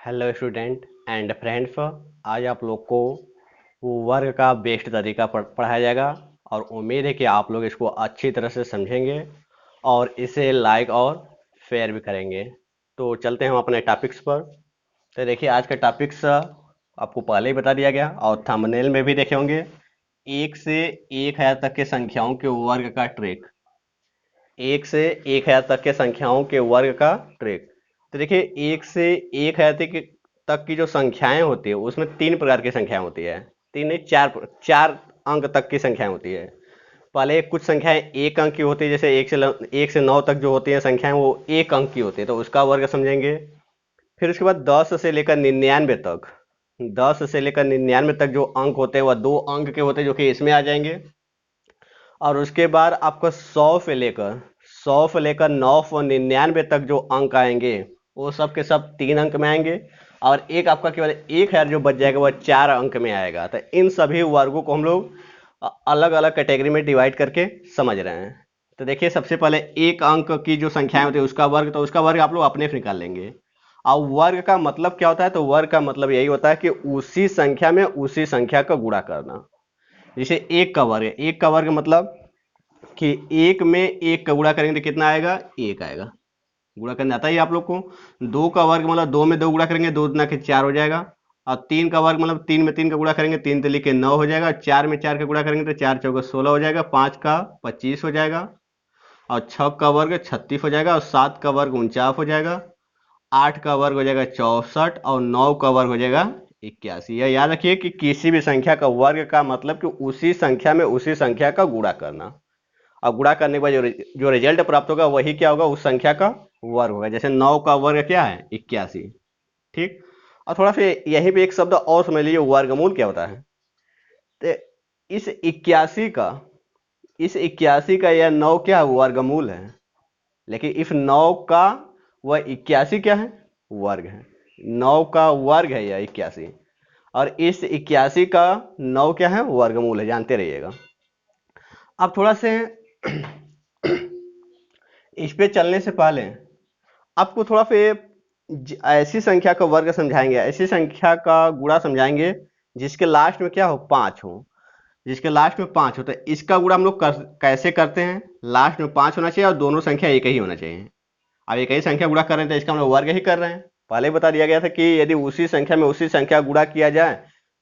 Hello student and friends. आज आप लोग को वर्ग का बेस्ट तरीका पढ़ाया जाएगा और उम्मीद है कि आप लोग इसको अच्छी तरह से समझेंगे और इसे लाइक और शेयर भी करेंगे। तो चलते हैं हम अपने टॉपिक्स पर। तो देखिए, आज का टॉपिक्स आपको पहले ही बता दिया गया और थंबनेल में भी देखे होंगे। 1 से 1000 तक के संख्याओं के वर्ग का ट्रिक। 1 से 1000 तक के संख्याओं के वर्ग का ट्रिक। तो देखिए, 1 से 1000 तक की जो संख्याएं होती है उसमें 3 प्रकार की संख्याएं होती है। तीन नहीं, चार चार अंक तक की संख्याएं होती है। पहले कुछ संख्याएं 1 अंक की होती है, जैसे 1 से 9 तक जो होती है संख्याएं वो 1 अंक की होती है, तो उसका वर्ग समझेंगे। फिर उसके बाद 10 से लेकर 99 तक, 10 से लेकर 99 तक जो अंक होते हैं वह 2 अंक के होते हैं, जो कि इसमें आ जाएंगे। और उसके बाद आपका 100 से लेकर 999 तक जो अंक आएंगे वो सब के सब 3 अंक में आएंगे। और एक आपका केवल 1000 जो बच जाएगा वह 4 अंक में आएगा। तो इन सभी वर्गों को हम लोग अलग अलग कैटेगरी में डिवाइड करके समझ रहे हैं। तो देखिए, सबसे पहले 1 अंक की जो संख्याएं होती है उसका वर्ग, तो उसका वर्ग आप लोग अपने से निकाल लेंगे। और वर्ग का मतलब क्या होता है? तो वर्ग का मतलब यही होता है कि उसी संख्या में उसी संख्या का गुणा करना। जैसे 1 का वर्ग मतलब कि 1 में 1 का गुणा करेंगे तो कितना आएगा? 1 आएगा। गुणा करने आता ही आप लोग को। 2 का वर्ग मतलब 2 में 2 गुणा करेंगे, 2 दूना के 4 हो जाएगा। और 3 का वर्ग मतलब 3 में 3 का गुणा करेंगे, 3 3 के 9 हो जाएगा। 4 में 4 का गुणा करेंगे तो 4 चौका 16 हो जाएगा। 5 का 25 हो जाएगा। और 6 का वर्ग 36 हो जाएगा। और 7 का वर्ग 49 हो जाएगा। 8 का वर्ग हो जाएगा 64। और 9 का वर्ग हो जाएगा 81। यह याद रखिए कि किसी भी संख्या का वर्ग का मतलब कि उसी संख्या में उसी संख्या का गुणा करना। और गुणा करने के बाद जो रिजल्ट प्राप्त होगा वही क्या होगा? उस संख्या का वर्ग होगा। जैसे 9 का वर्ग क्या है? 81। ठीक। और थोड़ा सा यहीं पे एक शब्द और समझ लीजिए, वर्गमूल क्या होता है। तो इस 81 का यह 9 क्या है? वर्गमूल है। लेकिन इस 9 का वह 81 क्या है? वर्ग है। 9 का वर्ग है यह 81। और इस 81 का 9 क्या है? वर्गमूल है। जानते रहिएगा। अब थोड़ा से इस पे चलने से पहले आपको थोड़ा सा ऐसी संख्या का वर्ग समझाएंगे, ऐसी संख्या का गुणा समझाएंगे जिसके लास्ट में क्या हो? 5 हो। जिसके लास्ट में 5 हो तो इसका गुणा हम लोग कैसे करते हैं? लास्ट में 5 होना चाहिए और दोनों संख्या एक ही होना चाहिए। अब एक ही संख्या गुणा कर रहे हैं तो इसका हम लोग वर्ग ही कर रहे हैं। पहले ही बता दिया गया था कि यदि उसी संख्या में उसी संख्या गुणा किया जाए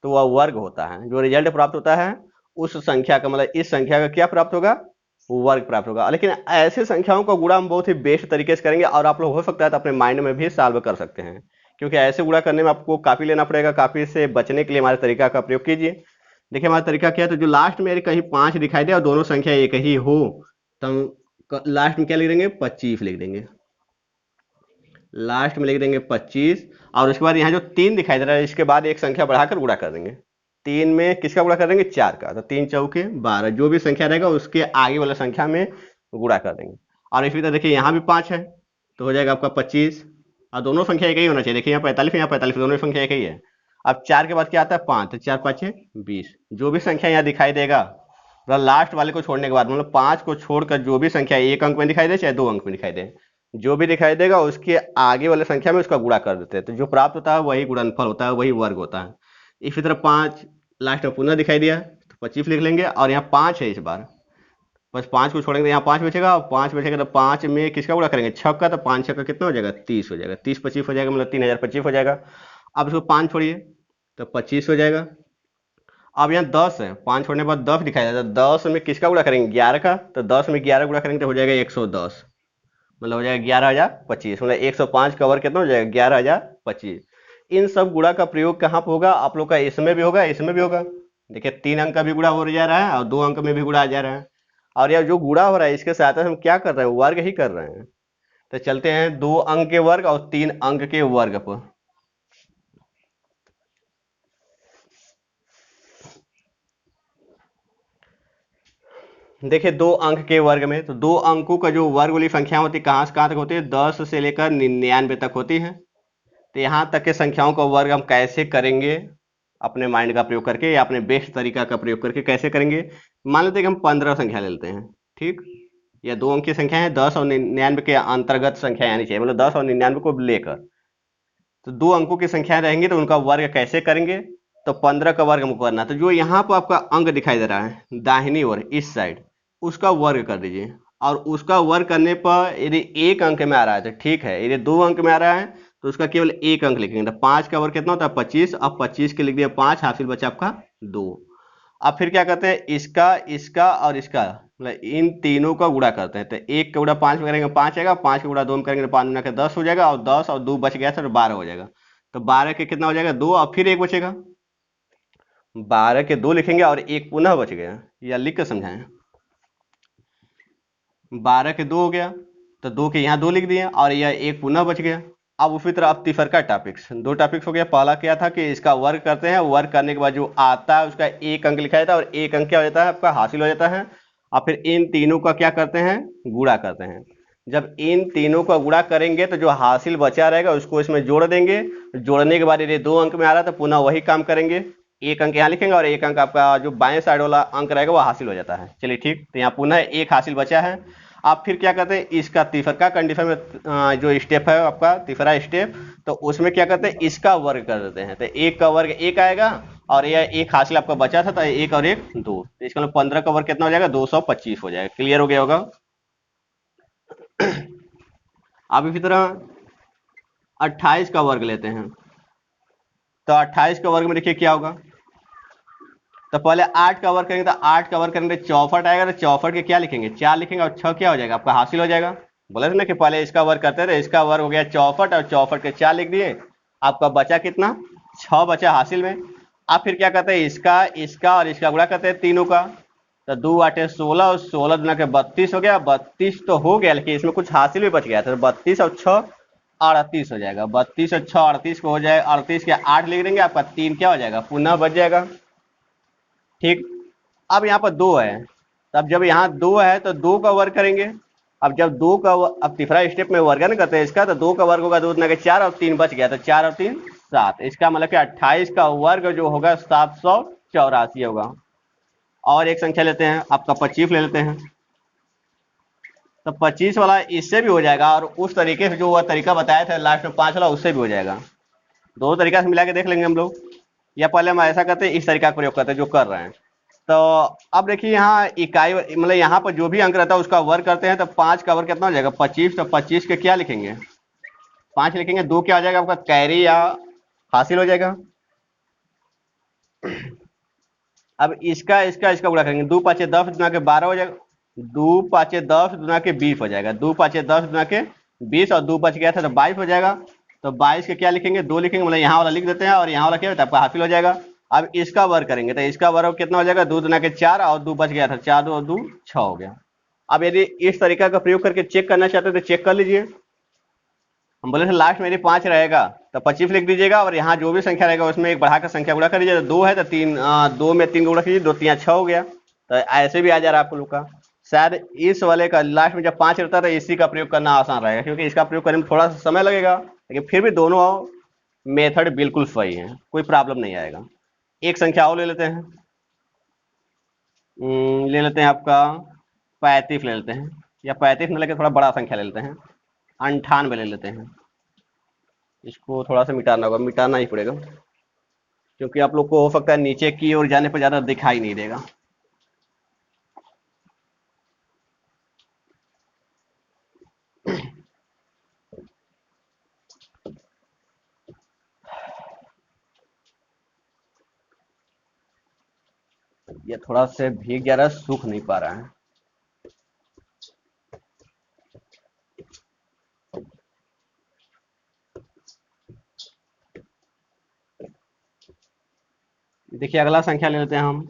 तो वह वर्ग होता है। जो रिजल्ट प्राप्त होता है उस संख्या का मतलब इस संख्या का क्या प्राप्त होगा? वर्ग प्राप्त होगा। लेकिन ऐसे संख्याओं का गुणा हम बहुत ही बेस्ट तरीके से करेंगे और आप लोग हो सकता है तो अपने माइंड में भी सॉल्व कर सकते हैं, क्योंकि ऐसे गुणा करने में आपको कापी लेना पड़ेगा। कापी से बचने के लिए हमारे तरीका का प्रयोग कीजिए। देखिए, हमारा तरीका क्या है, तो जो लास्ट में कहीं 5 दिखाई दे और दोनों संख्या एक ही हो तो हम लास्ट में क्या लिख देंगे? 25 लिख देंगे। लास्ट में लिख देंगे 25। और उसके बाद यहाँ जो 3 दिखाई दे रहा है इसके बाद एक संख्या बढ़ाकर गुणा कर देंगे। 3 में किसका गुणा कर देंगे? 4 का। तो 3 चौके 12, जो भी संख्या रहेगा उसके आगे वाला संख्या में गुणा कर देंगे। और इसी तरह देखिए, यहाँ भी 5 है तो हो जाएगा आपका 25। और दोनों संख्या एक ही होना चाहिए। देखिए, यहाँ 45 यहाँ 45, दोनों संख्या एक ही है। अब 4 के बाद क्या आता है? 5। तो 4 5 20। जो भी संख्या यहाँ दिखाई देगा मतलब लास्ट वाले को छोड़ने के बाद, मतलब 5 को छोड़कर जो भी संख्या 1 अंक में दिखाई दे चाहे 2 अंक में दिखाई दे, जो भी दिखाई देगा उसके आगे वाले संख्या में उसका गुणा कर देते हैं। तो जो प्राप्त होता है वही गुणनफल होता है, वही वर्ग होता है। इसी तरह 5 लास्ट में पुनः दिखाई दिया तो 25 लिख लेंगे। और यहाँ 5 है इस बार, बस 5 को छोड़ेंगे तो यहाँ 5 बचेगा। और 5 बचेगा तो 5 में किसका गुणा करेंगे? 6 का। तो 5 6 का कितना हो जाएगा? 30 हो जाएगा। 30 25 हो जाएगा, मतलब 3025 हो जाएगा। अब इसको 5 छोड़िए तो 25 हो जाएगा। अब यहाँ 10 है, 5 छोड़ने के बाद 10 दिखाई देता है। 10 में किसका गुणा करेंगे? 11 का। तो 10 में 11 गुणा करेंगे तो हो जाएगा 110, मतलब हो जाएगा 11,025। मतलब 105 का वर्ग कितना हो जाएगा? 11,025। इन सब गुणा का प्रयोग कहाँ पर होगा? आप लोग का इसमें भी होगा, इसमें भी होगा। देखिए, 3 अंक का भी गुणा हो जा रहा है और 2 अंक में भी गुणा आ जा रहा है। और यह जो गुणा हो रहा है इसके साथ हम क्या कर रहे हैं? वर्ग ही कर रहे हैं। तो चलते हैं 2 अंक के वर्ग और 3 अंक के वर्ग पर। देखिए, 2 अंक के वर्ग में तो 2 अंकों का जो वर्ग वाली संख्या होती है कहाँ से कहाँ तक होती है? 10 से लेकर 99 तक होती है। तो यहाँ तक के संख्याओं का वर्ग हम कैसे करेंगे? अपने माइंड का प्रयोग करके या अपने बेस्ट तरीका का प्रयोग करके कैसे करेंगे? मान लेते हैं कि हम 15 संख्या ले लेते हैं। ठीक। यह 2 अंक की संख्या है। 10 और 99 के अंतर्गत संख्या आनी चाहिए, मतलब 10 और 99 को लेकर। तो 2 अंकों की संख्याएं रहेंगी तो उनका वर्ग कैसे करेंगे, तो 15 का वर्ग हमको करना। तो जो यहाँ पर आपका अंक दिखाई दे रहा है दाहिनी ओर इस साइड, उसका वर्ग कर दीजिए। और उसका वर्ग करने पर यदि 1 अंक में आ रहा है तो ठीक है, यदि 2 अंक में आ रहा है तो उसका केवल 1 अंक लिखेंगे। तो 5 का वर्ग कितना होता है 25। अब 25 के लिख दिया 5, हासिल बचा आपका 2। अब फिर क्या करते हैं, इसका इसका और इसका मतलब इन तीनों का गुणा करते हैं। तो 1 का गुणा 5 में करेंगे 5 आएगा, 5 का गुणा 2 में करेंगे तो 5 गुणा के 10 हो जाएगा, और 10 और 2 बच गया था तो 12 हो जाएगा। तो 12 के कितना हो जाएगा 2, और फिर 1 बचेगा। 12 के 2 लिखेंगे और 1 पुनः बच गया, या लिख कर समझाएं। 12 के 2 हो गया तो 2 के यहाँ 2 लिख दिए, और यह 1 पुनः बच गया। अब उसी तरह अब तीसरा टॉपिक्स, 2 टॉपिक्स हो गया। पहला क्या था कि इसका वर्ग करते हैं, वर्ग करने के बाद जो आता है उसका 1 अंक लिखा जाता है, और 1 अंक क्या हो जाता है आपका हासिल हो जाता है। और फिर इन तीनों का क्या करते हैं, गुणा करते हैं। जब इन तीनों का गुणा करेंगे तो जो हासिल बचा रहेगा उसको इसमें जोड़ देंगे। जोड़ने के बाद यदि 2 अंक में आ रहा है तो पुनः वही काम करेंगे, 1 अंक यहाँ लिखेंगे और 1 अंक आपका जो बाएं साइड वाला अंक रहेगा वो हासिल हो जाता है। चलिए ठीक, तो यहाँ पुनः 1 हासिल बचा है। आप फिर क्या करते हैं, इसका तीसरा कंडीशन में जो स्टेप है आपका तीसरा स्टेप, तो उसमें क्या करते हैं इसका वर्ग कर देते हैं। तो 1 का वर्ग 1 आएगा, और यह 1 हासिल आपका बचा था तो 1 और 1 2, तो इसका मतलब 15 का वर्ग कितना हो जाएगा 225 हो जाएगा। क्लियर हो गया होगा। अब इसी तरह 28 का वर्ग लेते हैं। तो 28 का वर्ग में देखिए क्या होगा, तो पहले 8 का वर्ग करेंगे, तो 8 का वर्ग करेंगे 64 आएगा। तो 64 के क्या लिखेंगे 4 लिखेंगे, और 6 क्या हो जाएगा आपका हासिल हो जाएगा। बोले थे ना कि पहले इसका वर्ग करते थे, इसका वर्ग हो गया 64 और 64 के 4 लिख दिए। आपका बचा कितना 6 बचा हासिल में। अब फिर क्या करते हैं इसका इसका और इसका गुणा करते हैं तीनों का। तो 2 8 16 और 16 दुना के 32 हो गया। 32 तो हो गया लेकिन इसमें कुछ हासिल भी बच गया था, तो 32 और 6 38 हो जाएगा। 32 और 6 38 को हो जाएगा, 38 के 8 लिख देंगे, आपका 3 क्या हो जाएगा पुनः बच जाएगा। ठीक, अब यहाँ पर 2 है, तब जब यहाँ 2 है तो 2 का वर्ग करेंगे। अब जब 2 का अब तीसरा स्टेप में वर्गन करते हैं इसका, तो 2 का वर्ग होगा 2 दुना के 4 और 3 बच गया, तो 4 और 3 7। इसका मतलब कि 28 का वर्ग जो होगा 784 होगा। और एक संख्या लेते हैं, आपका 25 ले लेते हैं। तो 25 वाला इससे भी हो जाएगा, और उस तरीके से जो वह तरीका बताया था लास्ट में 5 वाला उससे भी हो जाएगा। दो तरीका से मिला के देख लेंगे हम लोग, या पहले हम ऐसा करते हैं इस तरीका का प्रयोग करते हैं जो कर रहे हैं। तो अब देखिए यहाँ इकाई मतलब यहाँ पर जो भी अंक रहता है उसका वर्ग करते हैं। तो 5 का वर्ग कितना हो जाएगा 25। तो 25 के क्या लिखेंगे 5 लिखेंगे, 2 क्या हो जाएगा आपका कैरी या हासिल हो जाएगा। अब इसका इसका इसका गुणा करेंगे, 2 5 10 दुना के 12 हो जाएगा। 2 5 10 दुना के 20 हो जाएगा। 2 5 10 दुना के 20 और 2 बच गया था तो 22 हो जाएगा। तो 22 के क्या लिखेंगे 2 लिखेंगे, मतलब यहाँ वाला लिख देते हैं, और यहाँ वाला क्या होता है आपका हासिल हो जाएगा। अब इसका वर्ग करेंगे तो इसका वर्ग कितना हो जाएगा 2 दुना के 4 और 2 बच गया था, 4 2 2 6 हो गया। अब यदि इस तरीका का प्रयोग करके चेक करना चाहते हैं तो चेक कर लीजिए। हम बोले थे लास्ट में यदि 5 रहेगा तो 25 लिख दीजिएगा, और यहाँ जो भी संख्या रहेगा उसमें एक बढ़ाकर संख्या गुणा कर लीजिए। तो 2 है तो 3 2 में 3 गुणा कीजिए, 2 3 6 हो गया। तो ऐसे भी आ जा रहा है आप लोग का। शायद इस वाले का लास्ट में जब 5 रहता है तो इसी का प्रयोग करना आसान रहेगा, क्योंकि इसका प्रयोग करने में थोड़ा सा समय लगेगा, लेकिन फिर भी दोनों मेथड बिल्कुल सही है, कोई प्रॉब्लम नहीं आएगा। एक संख्या और ले लेते हैं, ले लेते हैं आपका 35 ले लेते हैं, या 35 में लेकर थोड़ा बड़ा संख्या ले लेते हैं, 98 ले लेते हैं। इसको थोड़ा सा मिटाना होगा, मिटाना ही पड़ेगा, क्योंकि आप लोग को हो सकता है नीचे की ओर जाने पर ज़्यादा दिखाई नहीं देगा। ये थोड़ा से भीग जा रहा है, सूख नहीं पा रहा है। देखिए अगला संख्या ले लेते हैं हम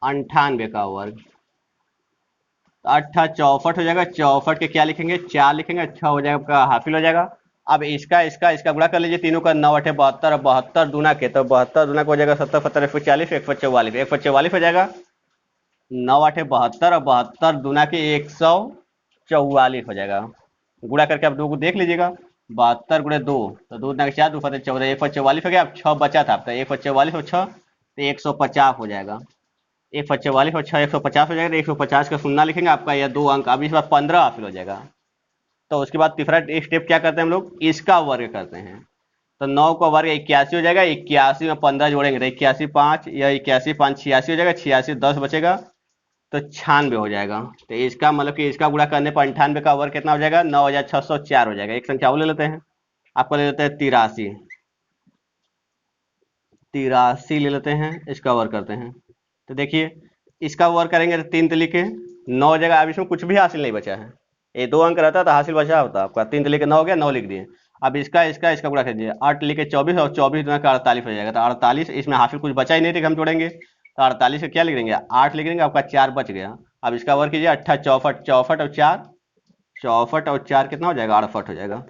98 का वर्ग। तो 8 64 हो जाएगा। 64 के क्या लिखेंगे 4 लिखेंगे, अच्छा हो जाएगा आपका हासिल हो जाएगा। अब इसका इसका इसका गुणा कर लीजिए तीनों का, 9 8 72 और 72 दूना के, तो 72 दूना का हो जाएगा 70 70 140 144 144 हो जाएगा। 9 8 72 और 72 दूना के 144 हो जाएगा। गुणा करके आप दो को देख लीजिएगा, 72 गुणे 2 तो 2 दूना के 4 2 फते 14 144 हो गया। अब 6 बचा था आपका 144 और 6 तो 150 हो जाएगा। 144 और 6 150 हो जाएगा। 150 का शून्य लिखेंगे, आपका यह 2 अंक। अब इस बार 15 हासिल हो जाएगा। तो उसके बाद तीसरा स्टेप क्या करते हैं हम लोग, इसका वर्ग करते हैं। तो 9 का वर्ग 81 हो जाएगा, 81 में 15 जोड़ेंगे तो 81 5 या 81 5 86 हो जाएगा, 86 10 बचेगा तो 96 हो जाएगा। तो इसका मतलब कि इसका गुणा करने पर 98 का वर्ग कितना हो जाएगा, 9604 हो जाएगा। एक संख्या वो ले लेते हैं, आपको ले लेते हैं 83, 83 ले लेते हैं, इसका वर्ग करते हैं। तो देखिए इसका वर्ग करेंगे तो 3 तिली के 9 हो जाएगा। अब इसमें कुछ भी हासिल नहीं बचा है, ये 2 अंक रहता तो हासिल बचा होता आपका। 3 तिली के 9 हो गया, 9 लिख दिए। अब इसका गुणा कर दीजिए, 8 लिखे 24 और 24 दुना का 48 हो जाएगा। तो 48, इसमें हासिल कुछ बचा ही नहीं था, हम जोड़ेंगे तो 48 से क्या लिख देंगे, 8 लिख देंगे, आपका 4 बच गया। अब इसका वर्ग कीजिए, 8 64, 64 और 4, 64 और 4 कितना हो जाएगा, 68 हो जाएगा।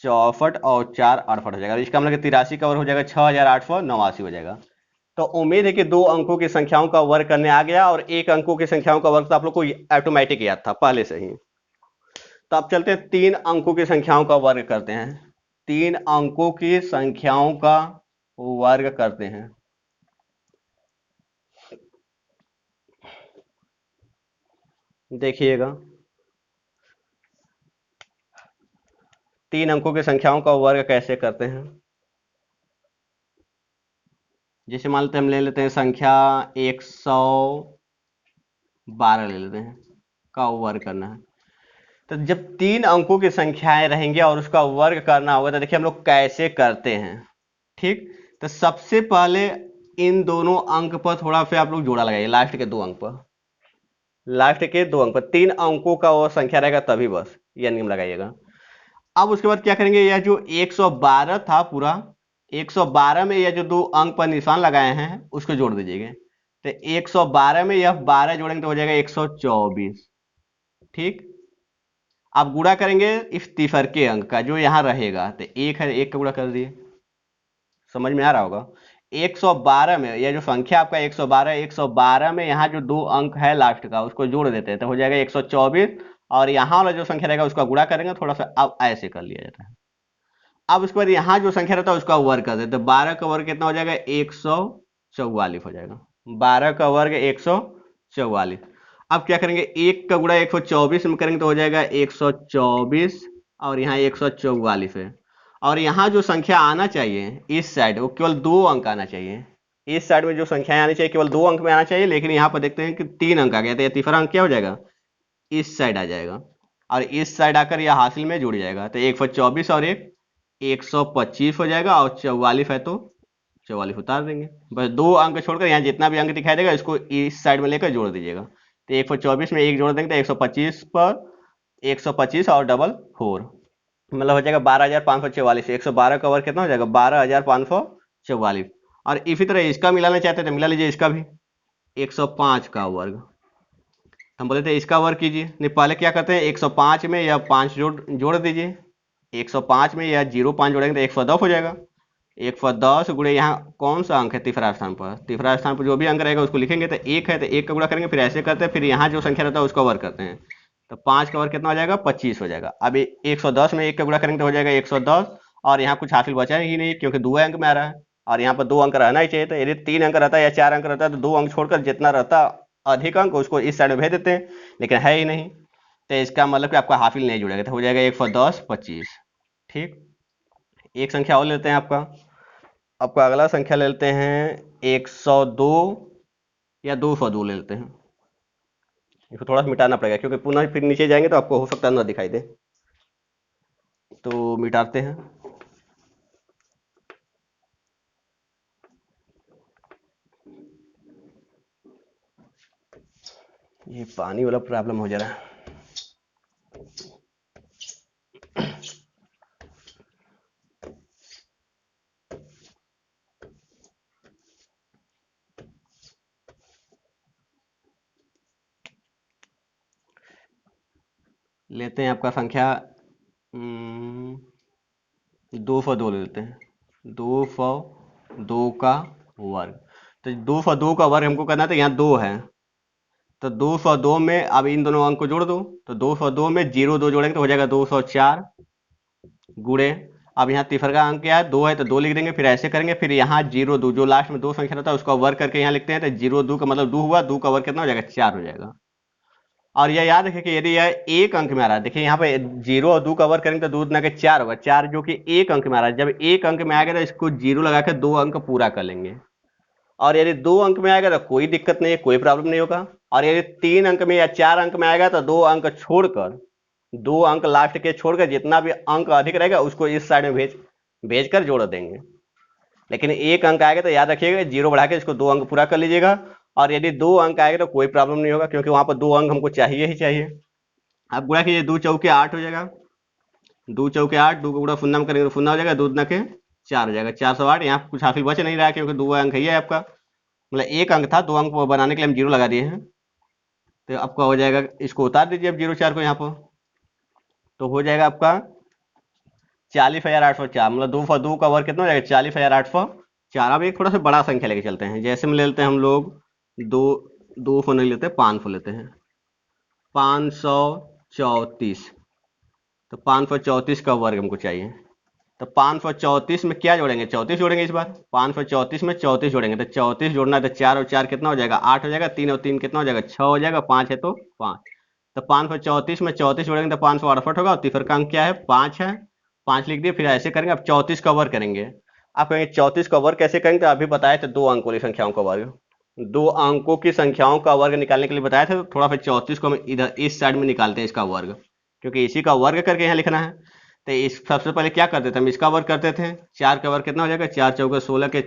64 और 4 68 हो जाएगा। इसका मतलब 83 का वर्ग हो जाएगा 6889 हो जाएगा। तो उम्मीद है कि 2 अंकों की संख्याओं का वर्ग करने आ गया, और 1 अंकों की संख्याओं का वर्ग तो आप लोग को ऑटोमेटिक याद था पहले से ही। तो अब चलते हैं 3 अंकों की संख्याओं का वर्ग करते हैं। 3 अंकों की संख्याओं का वर्ग करते हैं। देखिएगा 3 अंकों की संख्याओं का वर्ग कैसे करते हैं। जैसे मान लेते हैं, हम ले लेते हैं संख्या 112 ले लेते हैं, का वर्ग करना है। तो जब 3 अंकों की संख्याएं रहेंगी और उसका वर्ग करना होगा, तो देखिए हम लोग कैसे करते हैं। ठीक, तो सबसे पहले इन दोनों अंक पर थोड़ा सा आप लोग जोड़ा लगाइए, लास्ट के 2 अंक पर, लास्ट के 2 अंक पर 3 अंकों का वो संख्या रहेगा तभी बस यह नियम लगाइएगा। अब उसके बाद क्या करेंगे, यह जो 112 था पूरा, 112 में यह जो 2 अंक पर निशान लगाए हैं उसको जोड़ दीजिएगा। तो 112 में यह 12 जोड़ेंगे तो हो जाएगा 124। ठीक, आप गुणा करेंगे इस तीसर के अंक का जो यहाँ रहेगा, तो 1 है, 1 का गुणा कर दिए। समझ में आ रहा होगा। 112 में यह जो संख्या आपका 112 है, 112 में यहाँ जो 2 अंक है लास्ट का उसको जोड़ देते हैं तो हो जाएगा 124, और यहाँ वाला जो संख्या रहेगा उसका गुणा करेंगे थोड़ा सा। अब ऐसे कर लिया जाता है। अब उसके बाद यहाँ जो संख्या रहता है उसका वर्ग कर देते हैं। 12 का वर्ग कितना हो जाएगा, 144 हो जाएगा। 12 का वर्ग 144। अब क्या करेंगे, 1 का गुणा 124 में करेंगे तो हो जाएगा 124, और यहाँ 144 है। और यहाँ जो संख्या आना चाहिए इस साइड, वो केवल 2 अंक आना चाहिए। इस साइड में जो संख्याएं आनी चाहिए केवल 2 अंक में आना चाहिए, लेकिन यहाँ पर देखते हैं कि 3 अंक आ गया, तो यह तीसरा अंक क्या हो जाएगा, इस साइड आ जाएगा, और इस साइड आकर यह हासिल में जुड़ जाएगा। तो 124 और 125 हो जाएगा, और 44 है तो 44 उतार देंगे। बस 2 अंक छोड़कर यहाँ जितना भी अंक दिखाई देगा इसको इस साइड में लेकर जोड़ दीजिएगा। तो 124 में 1 जोड़ देंगे तो 125 पर 125 और डबल 4, मतलब हो जाएगा 12,544। 112 का वर्ग कितना हो जाएगा, 12,544। और इसी तरह इसका मिलाना चाहते थे, मिला लीजिए इसका भी, 105 का वर्ग। हम बोले थे इसका वर्ग कीजिए, नहीं पहले क्या करते हैं, 105 में या 5 जोड़ दीजिए। 105 में या 0 5 जोड़ेंगे तो 110 हो जाएगा। 110 गुणे यहाँ कौन सा अंक है, तीसरा स्थान पर, तीसरा स्थान पर जो भी अंक रहेगा उसको लिखेंगे। तो 1 है तो 1 का गुणा करेंगे, फिर ऐसे करते हैं, फिर यहाँ जो संख्या रहता है उसका वर्ग करते हैं। तो 5 का वर्ग कितना हो जाएगा, 25 हो जाएगा। अब 110 में 1 का गुणा करेंगे तो हो जाएगा 110, और यहाँ कुछ हासिल बचा ही नहीं क्योंकि 2 अंक में आ रहा है, और यहाँ पर 2 अंक रहना ही चाहिए। तो यदि 3 अंक रहता है या 4 अंक रहता है तो 2 अंक छोड़कर जितना रहता अधिक अंक उसको इस साइड में भेज देते हैं, लेकिन है ही नहीं। तो इसका मतलब कि आपका हासिल नहीं जुड़ेगा, तो हो जाएगा 110 25। ठीक, एक संख्या और लेते हैं आपका अगला संख्या ले लेते हैं 102 या 202 ले लेते हैं। इसको थोड़ा सा मिटाना पड़ेगा क्योंकि पुनः फिर नीचे जाएंगे तो आपको हो सकता है ना दिखाई दे, तो मिटाते हैं। ये पानी वाला प्रॉब्लम हो जा रहा है। लेते हैं आपका संख्या 202 ले लेते हैं। 202 का वर्ग, तो 202 का वर्ग हमको करना था, यहाँ 2 है तो 202 में अब इन दोनों अंक को जोड़ दो। तो 202 में 0 2 जोड़ेंगे तो हो जाएगा 204 गुणे, अब यहाँ तीसरा अंक क्या है, 2 है तो 2 लिख देंगे, फिर ऐसे करेंगे, फिर यहाँ 0 2 जो लास्ट में 2 संख्या रहता है उसका वर्ग करके यहाँ लिखते हैं। तो 0 2 का मतलब 2 हुआ, 2 का वर्ग कितना हो जाएगा, 4 हो जाएगा। और यह याद रखें कि यदि यह एक अंक में आ रहा है, देखिए यहाँ पे 0 और 2 कवर करेंगे तो 2 दूना के 4 होगा, 4 जो कि एक अंक में आ रहा है। जब एक अंक में आएगा तो इसको 0 लगा कर 2 अंक पूरा कर लेंगे। और यदि 2 अंक में आएगा तो कोई दिक्कत नहीं है, कोई प्रॉब्लम नहीं होगा। और यदि 3 अंक में या 4 अंक में आएगा तो 2 अंक छोड़कर, 2 अंक लास्ट के छोड़कर जितना भी अंक अधिक रहेगा उसको इस साइड में भेज कर जोड़ देंगे। लेकिन एक अंक आएगा तो याद रखिएगा 0 बढ़ा के इसको 2 अंक पूरा कर लीजिएगा। और यदि 2 अंक आएगा तो कोई प्रॉब्लम नहीं होगा, क्योंकि वहां पर 2 अंक हमको चाहिए ही चाहिए। अब गुणा कीजिए, 2 चौके 8 हो जाएगा, 2 चौके 8, 2 को गुणा फुन्ना में करेंगे तो फुन्ना हो जाएगा, 2 दूना के 4 हो जाएगा, 408। यहाँ कुछ हासिल बच नहीं रहा है क्योंकि 2 अंक ही है आपका, मतलब एक अंक था, 2 अंक बनाने के लिए हम 0 लगा दिए हैं। तो आपका हो जाएगा, इसको उतार दीजिए अब 0 4 को यहाँ पर, तो हो जाएगा आपका 40,804, मतलब 2 का वर्ग कितना हो जाएगा 40,804। अब एक थोड़ा सा बड़ा संख्या लेके चलते हैं, जैसे में ले लेते हैं हम लोग 2 फोन नहीं लेते, 5 फोन लेते हैं, 534। तो 534 का वर्ग हमको चाहिए। तो 534 में क्या जोड़ेंगे, 34 जोड़ेंगे इस बार। 534 में 34 जोड़ेंगे, तो 34 जोड़ना है तो 4 और 4 कितना हो जाएगा 8 हो जाएगा, 3 और 3 कितना हो जाएगा 6 हो जाएगा, 5 है तो 5। तो 534 में 34 जोड़ेंगे तो 568 होगा, और तीसरा का अंक क्या है 5 है, 5 लिख दिए। फिर ऐसे करेंगे, अब 34 का वर्ग करेंगे। आप कहेंगे 34 का वर्ग कैसे करेंगे, तो अभी बताए थे 2 अंकों वाली संख्याओं का वर्ग, 2 अंकों की संख्याओं का वर्ग निकालने के लिए बताया था। तो थोड़ा फिर 34 को हम इधर इस साइड में निकालते हैं इसका वर्ग, क्योंकि इसी का वर्ग करके यहाँ लिखना है। तो इस सबसे पहले क्या करते थे हम, इसका वर्ग करते थे। 4 का वर्ग कितना हो जाएगा, 4 चौके 16 के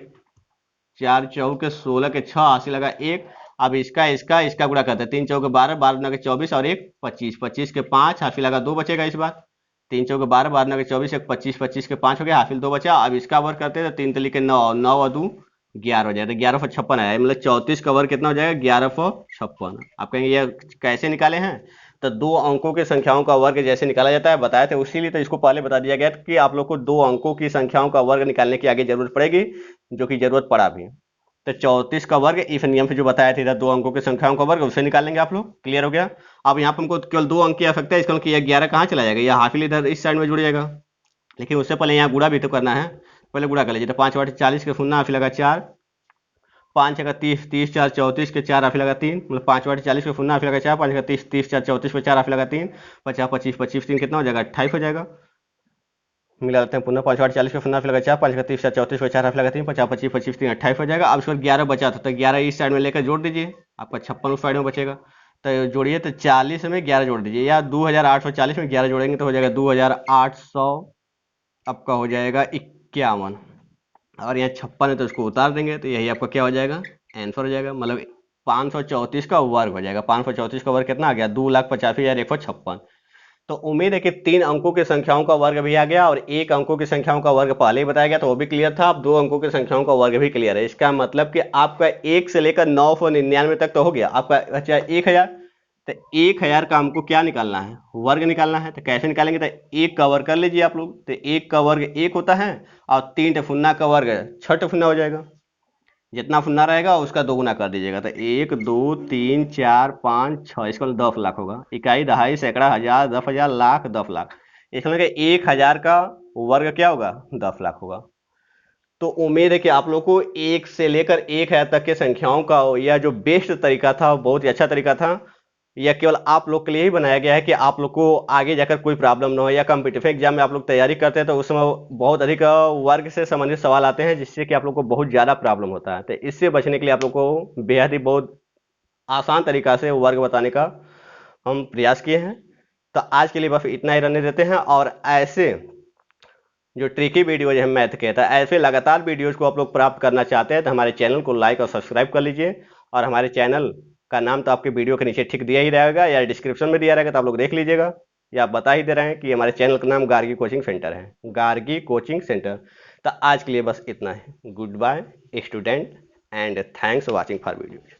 4 चौके 16 के 6 हासिल लगा 1। अब इसका गुणा करते हैं, 3 चौके 12, 12 दूना के 24 और 1 25, 25 के 5 हासिल लगा 2 बचेगा इस बार। 3 चौके 12, 12 दूना के 24, 1 25, 25 के 5 हो गया, हासिल 2 बचा। अब इसका वर्ग करते हैं तो 3 तली के 9, 9 और 2 11 हो जाएगा, 1156 आया, मतलब 34 का वर्ग कितना हो जाएगा 1156। आप कहेंगे ये कैसे निकाले हैं, तो 2 अंकों की संख्याओं का वर्ग जैसे निकाला जाता है बताए थे, उसीलिए तो इसको पहले बता दिया गया कि आप लोग को 2 अंकों की संख्याओं का वर्ग निकालने की आगे जरूरत पड़ेगी, जो कि जरूरत पड़ा भी। तो 34 का वर्ग इस नियम से जो बताया था, 2 अंकों की संख्याओं का वर्ग उसे निकाल लेंगे आप लोग। क्लियर हो गया। अब यहाँ पर हमको केवल 2 अंक की आवश्यकता है, इसका मतलब यह 11 कहाँ चला जाएगा, यह हाफिल इधर इस साइड में जुड़ जाएगा। लेकिन उससे पहले यहाँ गुणा भी तो करना है, पहले गुणा कर लीजिए। तो 5 8 40 के शून्य हाफिल लगा 4, 5 का 30, 30 4 34 के 4 हाफिल लगा 3, मतलब 5 8 40 के शून्य हाफिल लगा 4, 5 का 30, 30 4 34 पे 4 हाफिल लगा 3, 50 25 25 3 कितना हो जाएगा 28 हो जाएगा। मिला लेते हैं पुनः, 5 8 40 का शून्य हाफिल लगा 4, 5 का 30 4 34 पे 4 हाफिल लगा 3, 50 25 25 3 28 हो जाएगा। अब इसको 11 बचा था, तो 11 इस साइड में लेकर जोड़ दीजिए, आपका 56 उस साइड में बचेगा। तो जोड़िए, तो 40 में 11 जोड़ दीजिए, या 2840 में 11 जोड़ेंगे तो हो जाएगा 2800, आपका हो जाएगा 51। और यहाँ 56 है तो उसको उतार देंगे, तो यही आपका क्या हो जाएगा आंसर हो जाएगा, मतलब 534 का वर्ग हो जाएगा। 534 का वर्ग कितना आ गया 2,85,156। तो उम्मीद है कि 3 अंकों की संख्याओं का वर्ग भी आ गया, और 1 अंकों की संख्याओं का वर्ग पहले ही बताया गया तो वो भी क्लियर था। अब 2 अंकों की संख्याओं का वर्ग भी क्लियर है। इसका मतलब कि आपका 1 से लेकर 999 तक तो हो गया आपका। अच्छा 1000, तो 1000 का हमको क्या निकालना है, वर्ग निकालना है। तो कैसे निकालेंगे, तो 1 का वर्ग कर लीजिए आप लोग। तो 1 का वर्ग 1 होता है, और 3 फुन्ना का वर्ग 6 फुन्ना हो जाएगा। जितना फुन्ना रहेगा उसका 2 गुना कर दीजिएगा, तो 1 2 3 4 5 6, इसका 10 लाख होगा। इकाई, दहाई, सैकड़ा, हजार, 10,000, लाख, 10 लाख। इसमें 1000 का वर्ग क्या होगा 10 लाख होगा। तो उम्मीद है कि आप लोग को 1 से लेकर 1000 तक के संख्याओं का यह जो बेस्ट तरीका था, बहुत ही अच्छा तरीका था। यह केवल आप लोग के लिए ही बनाया गया है कि आप लोग को आगे जाकर कोई प्रॉब्लम ना हो, या कॉम्पिटिटिव एग्जाम में आप लोग तैयारी करते हैं तो उस समय बहुत अधिक वर्ग से संबंधित सवाल आते हैं, जिससे कि आप लोग को बहुत ज़्यादा प्रॉब्लम होता है। तो इससे बचने के लिए आप लोग को बेहद ही बहुत आसान तरीका से वर्ग बताने का हम प्रयास किए हैं। तो आज के लिए बस इतना ही रहने देते हैं, और ऐसे जो ट्रिकी वीडियोज हैं मैथ के, था ऐसे लगातार वीडियोज को आप लोग प्राप्त करना चाहते हैं तो हमारे चैनल को लाइक और सब्सक्राइब कर लीजिए। और हमारे चैनल का नाम तो आपके वीडियो के नीचे ठीक दिया ही रहेगा, या डिस्क्रिप्शन में दिया रहेगा, तो आप लोग देख लीजिएगा। या आप बता ही दे रहे हैं कि हमारे चैनल का नाम गार्गी कोचिंग सेंटर है, गार्गी कोचिंग सेंटर। तो आज के लिए बस इतना है। Good bye student, and thanks for watching for video.